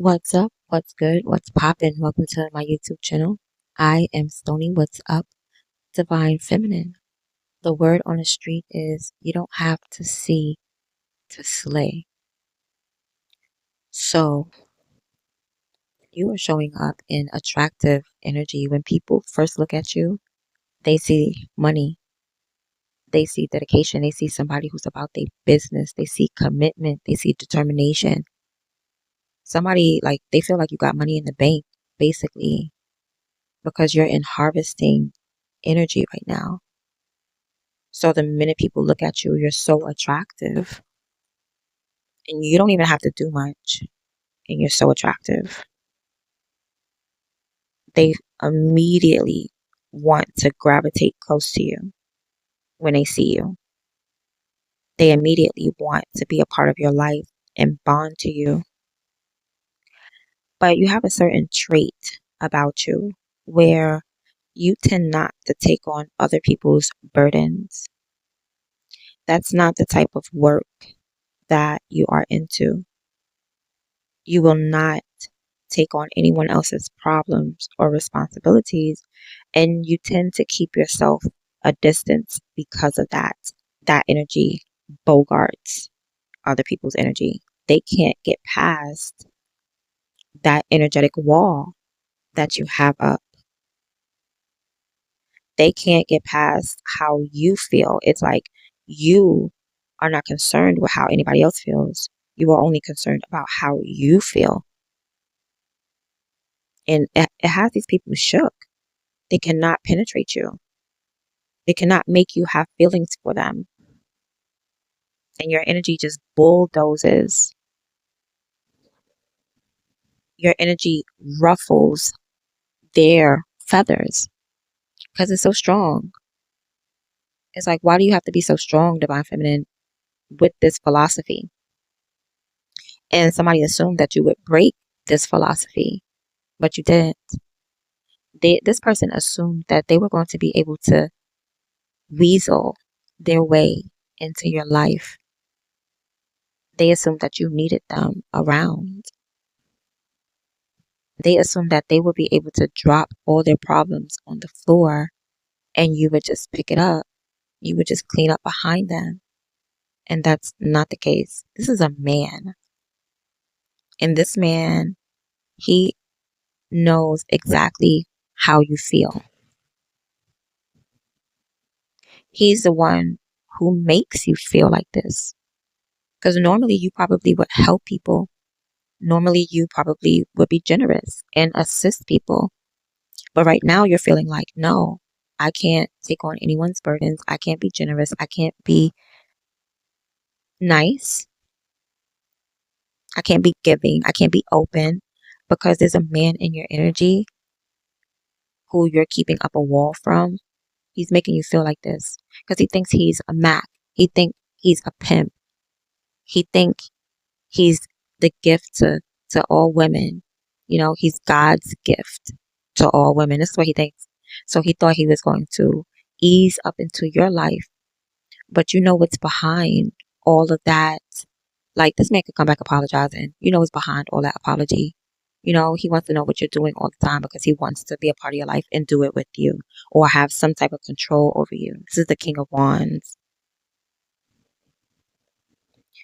What's up? What's good? What's poppin'? Welcome to my YouTube channel. I am Stony. What's up? Divine Feminine. The word on the street is you don't have to see to slay. So you are showing up in attractive energy. When people first look at you, they see money, they see dedication, they see somebody who's about their business, they see commitment, they see determination. Somebody like they feel like you got money in the bank, basically, because you're in harvesting energy right now. So the minute people look at you, you're so attractive and you don't even have to do much and you're so attractive. They immediately want to gravitate close to you when they see you. They immediately want to be a part of your life and bond to you. But you have a certain trait about you where you tend not to take on other people's burdens. That's not the type of work that you are into. You will not take on anyone else's problems or responsibilities, and you tend to keep yourself a distance because of that. That energy bogarts other people's energy. They can't get past that energetic wall that you have up. They can't get past how you feel. It's like you are not concerned with how anybody else feels. You are only concerned about how you feel. And it has these people shook. They cannot penetrate you. They cannot make you have feelings for them. And your energy just bulldozes. Your energy ruffles their feathers because it's so strong. It's like, why do you have to be so strong, Divine Feminine, with this philosophy? And somebody assumed that you would break this philosophy, but you didn't. This person assumed that they were going to be able to weasel their way into your life. They assumed that you needed them around. They assumed that they would be able to drop all their problems on the floor and you would just pick it up. You would just clean up behind them. And that's not the case. This is a man. And this man, he knows exactly how you feel. He's the one who makes you feel like this. Because normally you probably would help people. Normally you probably would be generous and assist people. But right now you're feeling like, no, I can't take on anyone's burdens. I can't be generous. I can't be nice. I can't be giving. I can't be open because there's a man in your energy who you're keeping up a wall from. He's making you feel like this because he thinks he's a Mac. He thinks he's a pimp. He thinks he's the gift to all women. You know, he's God's gift to all women. This is what he thinks. So he thought he was going to ease up into your life. But you know what's behind all of that? Like, this man could come back apologizing. You know what's behind all that apology. You know, he wants to know what you're doing all the time because he wants to be a part of your life and do it with you or have some type of control over you. This is the King of Wands.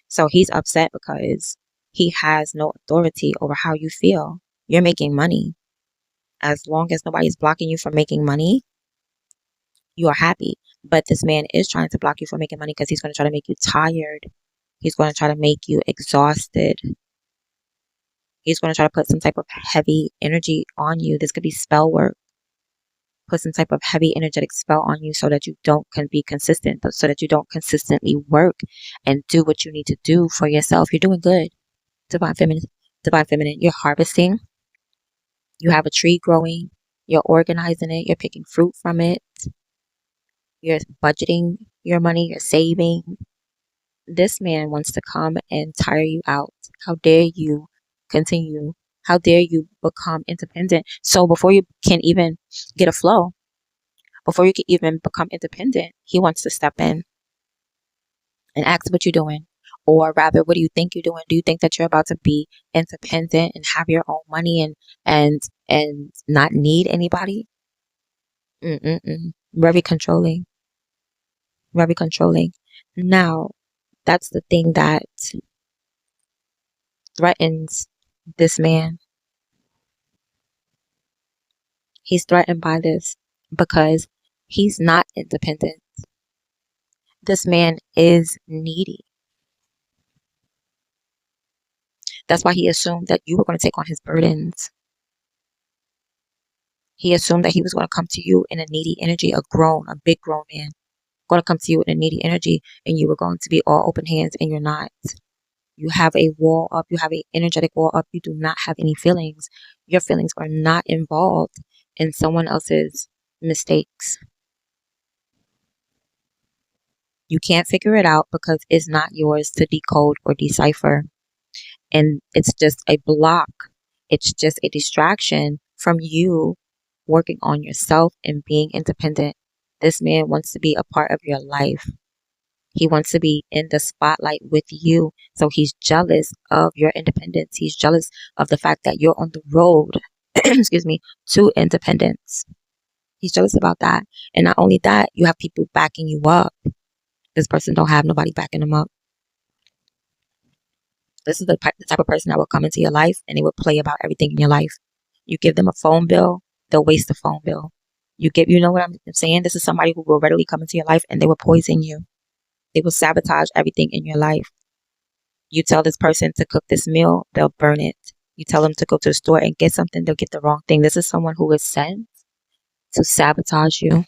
So he's upset because he has no authority over how you feel. You're making money. As long as nobody's blocking you from making money, you are happy. But this man is trying to block you from making money because he's going to try to make you tired. He's going to try to make you exhausted. He's going to try to put some type of heavy energy on you. This could be spell work. Put some type of heavy energetic spell on you so that you can be consistent, so that you don't consistently work and do what you need to do for yourself. You're doing good. Divine Feminine. Divine Feminine. You're harvesting. You have a tree growing. You're organizing it. You're picking fruit from it. You're budgeting your money. You're saving. This man wants to come and tire you out. How dare you continue? How dare you become independent? So before you can even get a flow, before you can even become independent, he wants to step in and ask what you're doing. Or rather, what do you think you're doing? Do you think that you're about to be independent and have your own money and not need anybody? Mm-mm-mm. Very controlling. Very controlling. Now, that's the thing that threatens this man. He's threatened by this because he's not independent. This man is needy. That's why he assumed that you were going to take on his burdens. He assumed that he was going to come to you in a needy energy, a big grown man, going to come to you in a needy energy, and you were going to be all open hands, and you're not. You have a wall up. You have an energetic wall up. You do not have any feelings. Your feelings are not involved in someone else's mistakes. You can't figure it out because it's not yours to decode or decipher. And it's just a block. It's just a distraction from you working on yourself and being independent. This man wants to be a part of your life. He wants to be in the spotlight with you. So he's jealous of your independence. He's jealous of the fact that you're on the road, excuse me, to independence. He's jealous about that. And not only that, you have people backing you up. This person don't have nobody backing them up. This is the type of person that will come into your life and they will play about everything in your life. You give them a phone bill, they'll waste the phone bill. You know what I'm saying? This is somebody who will readily come into your life and they will poison you. They will sabotage everything in your life. You tell this person to cook this meal, they'll burn it. You tell them to go to the store and get something, they'll get the wrong thing. This is someone who is sent to sabotage you.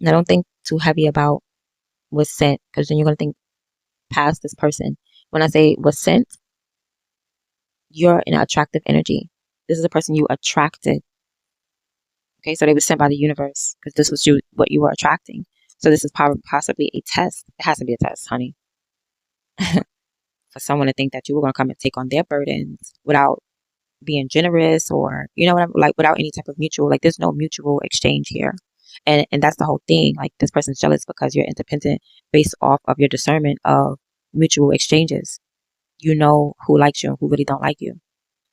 Now, don't think too heavy about what's sent, because then you're going to think past this person. When I say was sent, you're in an attractive energy. This is a person you attracted. Okay, so they were sent by the universe because this was what you were attracting. So this is possibly a test. It has to be a test, honey. For someone to think that you were going to come and take on their burdens without being generous, or you know what I'm like, without any type of mutual, like there's no mutual exchange here. And that's the whole thing. Like, this person's jealous because you're independent based off of your discernment of mutual exchanges. You know who likes you and who really don't like you.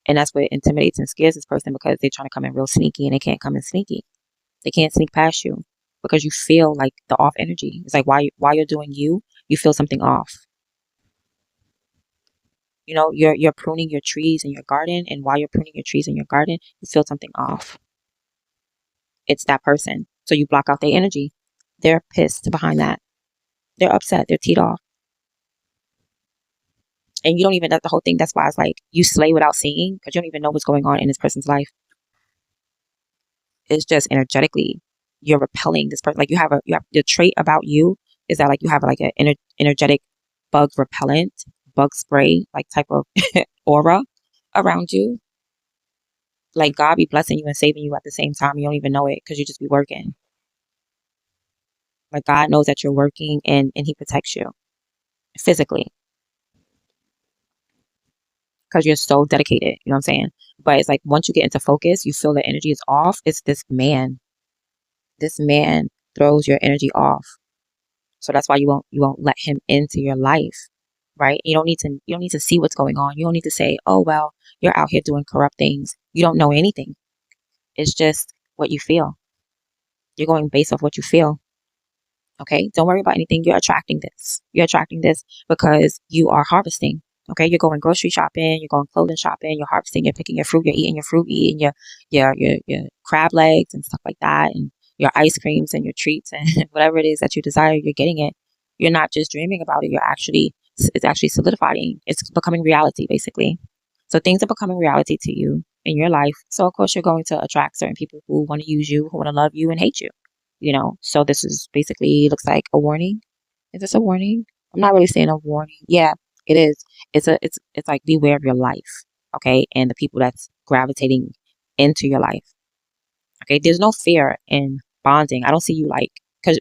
And that's what intimidates and scares this person, because they're trying to come in real sneaky and they can't come in sneaky. They can't sneak past you because you feel like the off energy. It's like while you're doing you feel something off. You know, you're pruning your trees in your garden, and while you're pruning your trees in your garden, you feel something off. It's that person. So you block out their energy. They're pissed behind that. They're upset. They're teed off. And you don't even, that's the whole thing. That's why it's like you slay without seeing, because you don't even know what's going on in this person's life. It's just energetically, you're repelling this person. Like you have the trait about you is that like you have like an energetic bug repellent, bug spray, like type of aura around you. Like God be blessing you and saving you at the same time. You don't even know it because you just be working. Like God knows that you're working and he protects you physically because you're so dedicated. You know what I'm saying? But it's like once you get into focus, you feel the energy is off. It's this man. This man throws your energy off. So that's why you won't let him into your life. Right? You don't need to see what's going on. You don't need to say, oh well, you're out here doing corrupt things. You don't know anything. It's just what you feel. You're going based off what you feel. Okay? Don't worry about anything. You're attracting this. You're attracting this because you are harvesting. Okay? You're going grocery shopping, you're going clothing shopping, you're harvesting, you're picking your fruit, you're eating your fruit, eating your crab legs and stuff like that, and your ice creams and your treats and whatever it is that you desire, you're getting it. You're not just dreaming about it, it's actually solidifying. It's becoming reality, basically. So things are becoming reality to you in your life. So of course you're going to attract certain people who want to use you, who want to love you and hate you. You know, so this is basically looks like a warning. Is this a warning? I'm not really saying a warning. Yeah, it is. It's like beware of your life, okay, and the people that's gravitating into your life. Okay, there's no fear in bonding. I don't see you like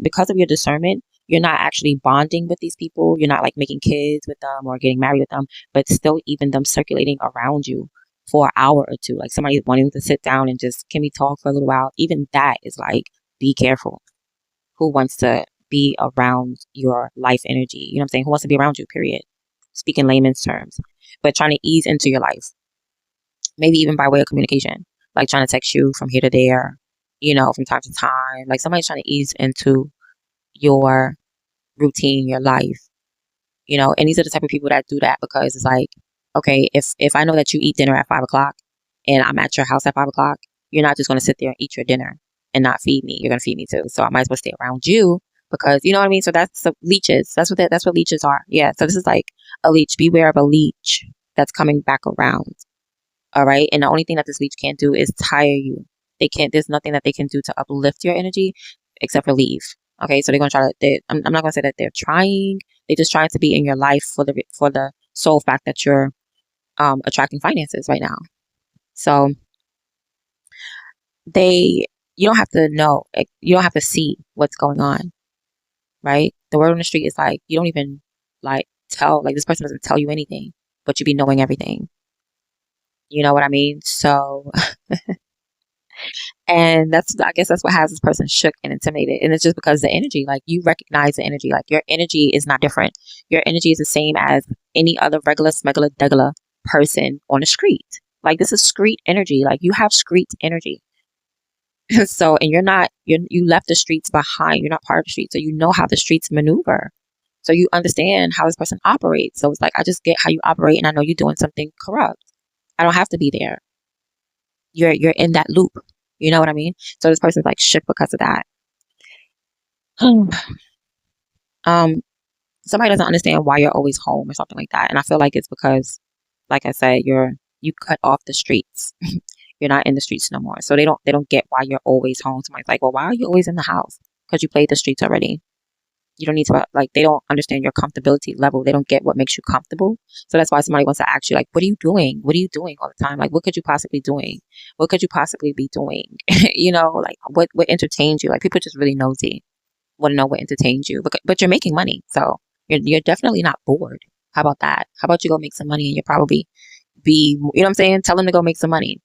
because of your discernment, you're not actually bonding with these people. You're not like making kids with them or getting married with them, but still even them circulating around you for an hour or two, like somebody wanting to sit down and just, can we talk for a little while? Even that is like, be careful. Who wants to be around your life energy? You know what I'm saying? Who wants to be around you, period? Speaking layman's terms. But trying to ease into your life. Maybe even by way of communication. Like trying to text you from here to there, from time to time. Like somebody's trying to ease into your routine, your life. And these are the type of people that do that because it's like, okay, if I know that you eat dinner at 5 o'clock and I'm at your house at 5 o'clock, you're not just going to sit there and eat your dinner and not feed me. You're going to feed me too. So I might as well stay around you because you know what I mean? So that's the leeches. That's what leeches are. Yeah. So this is like a leech. Beware of a leech that's coming back around. All right. And the only thing that this leech can't do is tire you. There's nothing that they can do to uplift your energy except for leave. Okay. So they're going to try to, I'm not going to say that they're trying. They're just trying to be in your life for the sole fact that you're attracting finances right now. So you don't have to know, you don't have to see what's going on, right? The word on the street is like, you don't even tell, this person doesn't tell you anything, but you be knowing everything. You know what I mean? So, and I guess that's what has this person shook and intimidated. And it's just because the energy, you recognize the energy, your energy is not different. Your energy is the same as any other regular, smuggler, degular person on the street. This is street energy. You have street energy. So, and you left the streets behind. You're not part of the street. So you know how the streets maneuver. So you understand how this person operates. So it's I just get how you operate and I know you're doing something corrupt. I don't have to be there. You're in that loop. You know what I mean? So this person's shook because of that. Somebody doesn't understand why you're always home or something like that. And I feel like it's because, like I said, you cut off the streets. You're not in the streets no more. So they don't get why you're always home. Somebody's like, well, why are you always in the house? Because you played the streets already. You don't need to, they don't understand your comfortability level. They don't get what makes you comfortable. So that's why somebody wants to ask you, what are you doing? What are you doing all the time? What could you possibly doing? What could you possibly be doing? What entertains you? People just really nosy, want to know what entertains you. But you're making money. So you're definitely not bored. How about that? How about you go make some money and you'll probably be, you know what I'm saying? Tell them to go make some money.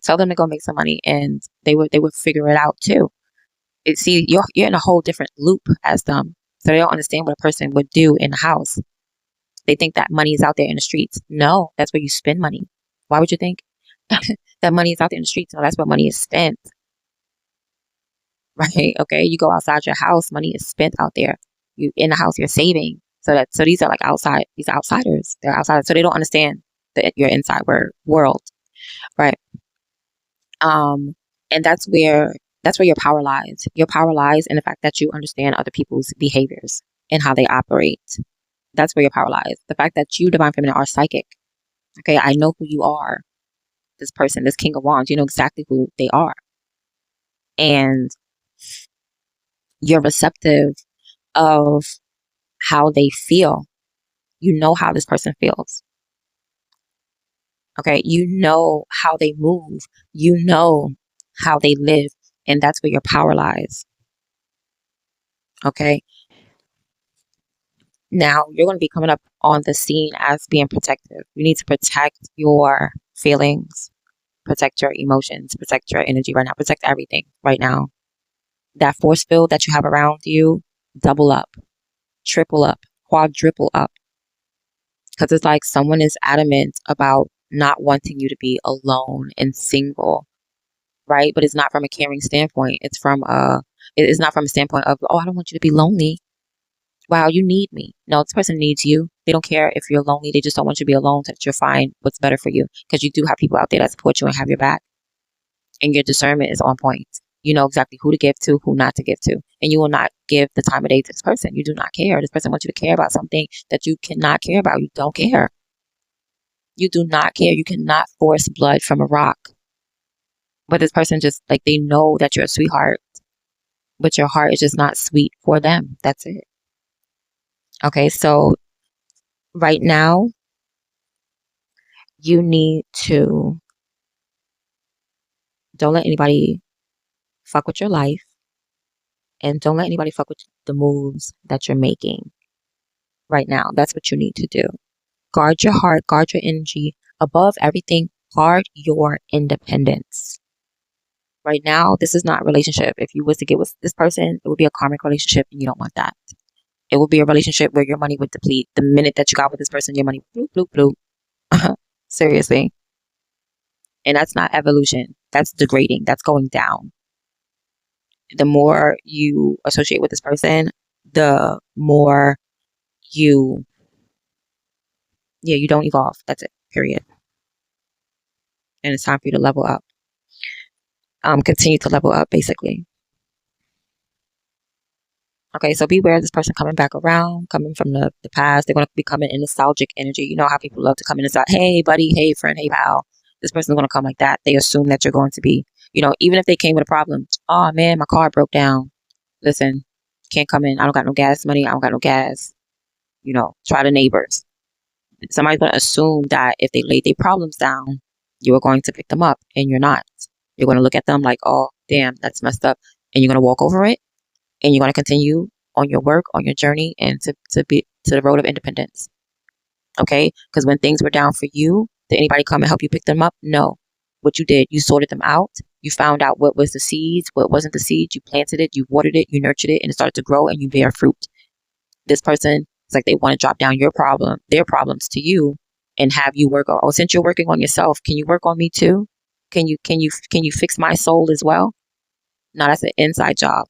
Tell them to go make some money and they would figure it out too. See, you're in a whole different loop as them. So they don't understand what a person would do in the house. They think that money is out there in the streets. No, that's where you spend money. Why would you think that money is out there in the streets? No, that's where money is spent. Right? Okay. You go outside your house, money is spent out there. You in the house, you're saving. So these are these are outsiders. They're outsiders. So they don't understand your inside world. Right. And that's where your power lies. Your power lies in the fact that you understand other people's behaviors and how they operate. That's where your power lies. The fact that you, Divine Feminine, are psychic. Okay, I know who you are. This person, this King of Wands, you know exactly who they are. And you're receptive of how they feel. You know how this person feels. Okay, you know how they move. You know how they live. And that's where your power lies. Okay. Now you're going to be coming up on the scene as being protective. You need to protect your feelings, protect your emotions, protect your energy right now, protect everything right now. That force field that you have around you, double up, triple up, quadruple up. Because it's someone is adamant about not wanting you to be alone and single, right? But it's not from a caring standpoint. It's not from a standpoint of, oh, I don't want you to be lonely. Wow, you need me. No, this person needs you. They don't care if you're lonely. They just don't want you to be alone, so that you'll find what's better for you. Because you do have people out there that support you and have your back. And your discernment is on point. You know exactly who to give to, who not to give to. And you will not give the time of day to this person. You do not care. This person wants you to care about something that you cannot care about. You don't care. You do not care. You cannot force blood from a rock. But this person just, they know that you're a sweetheart. But your heart is just not sweet for them. That's it. Okay, so right now, you need to don't let anybody fuck with your life, and don't let anybody fuck with the moves that you're making right now. That's what you need to do. Guard your heart, guard your energy. Above everything, guard your independence. Right now, this is not a relationship. If you was to get with this person, it would be a karmic relationship, and you don't want that. It would be a relationship where your money would deplete the minute that you got with this person. Your money, bloop bloop bloop. Seriously, and that's not evolution. That's degrading. That's going down. The more you associate with this person, the more you, yeah, you don't evolve. That's it. Period. And it's time for you to level up. Continue to level up, basically. Okay, so beware of this person coming back around, coming from the past. They're going to be coming in nostalgic energy. You know how people love to come in and say, hey, buddy, hey, friend, hey, pal. This person's going to come like that. They assume that you're going to be, even if they came with a problem. Oh, man, my car broke down. Listen, can't come in. I don't got no gas money. I don't got no gas. Try the neighbors. Somebody's going to assume that if they laid their problems down, you are going to pick them up, and you're not. You're going to look at them like, oh, damn, that's messed up. And you're going to walk over it. And you're going to continue on your work, on your journey, and to the road of independence. Okay? Because when things were down for you, did anybody come and help you pick them up? No. What you did, you sorted them out. You found out what was the seeds, what wasn't the seeds. You planted it, you watered it, you nurtured it, and it started to grow, and you bear fruit. This person, it's like they want to drop down their problems to you, and have you work on. Oh, since you're working on yourself, can you work on me too? Can you fix my soul as well? No, that's an inside job.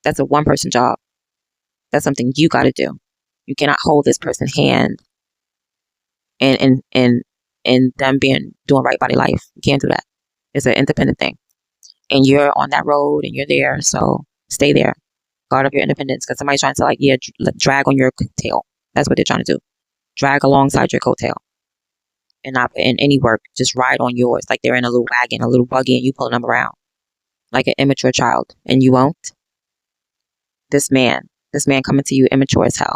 That's a one-person job. That's something you got to do. You cannot hold this person's hand and them doing right by their life. You can't do that. It's an independent thing. And you're on that road and you're there. So stay there. Guard up your independence, because somebody's trying to drag on your coattail. That's what they're trying to do. Drag alongside your coattail. And not put in any work. Just ride on yours. Like they're in a little wagon, a little buggy, and you pulling them around. Like an immature child. And you won't. This man coming to you immature as hell.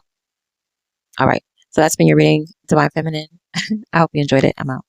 All right. So that's been your reading, Divine Feminine. I hope you enjoyed it. I'm out.